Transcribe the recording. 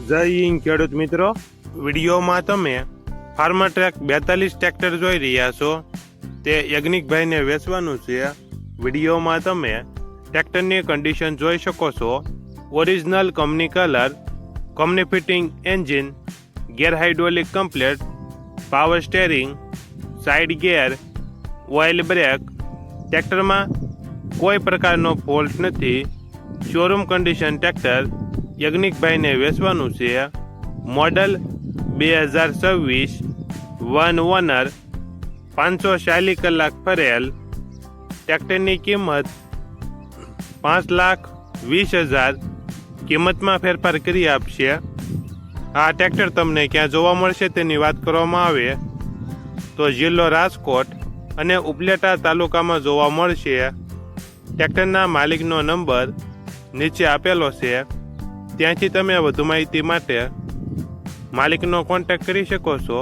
જય હિન્દ ખેડૂત મિત્રો, વિડીયોમાં તમે ફાર્મર ટ્રેક 42 ટ્રેક્ટર જોઈ રહ્યા છો. તે યજ્ઞિકભાઈને વેચવાનું છે. વિડીયોમાં તમે ટ્રેક્ટરની કન્ડિશન જોઈ શકો છો. Original company colour, company fitting engine, gear hydraulic complete, power steering, side gear, oil brake. ટ્રેક્ટરમાં કોઈ પ્રકારનો ફોલ્ટ નથી. શોરૂમ કન્ડિશન ટ્રેક્ટર યજ્ઞિકભાઈને વેચવાનું છે. મોડલ 2026, વન ઓનર, 540 કલાક ફરેલ. ટ્રેક્ટરની કિંમત 5,20,000 કિંમતમાં ફેરફાર કરી આપશે. આ ટ્રેક્ટર તમને ક્યાં જોવા મળશે તેની વાત કરવામાં આવે તો જિલ્લો રાજકોટ અને ઉપલેટા તાલુકામાં જોવા મળશે. ટ્રેક્ટરના માલિકનો નંબર નીચે આપેલો છે. ત્યાંથી તમે વધુ માહિતી માટે માલિકનો કોન્ટેક્ટ કરી શકો છો.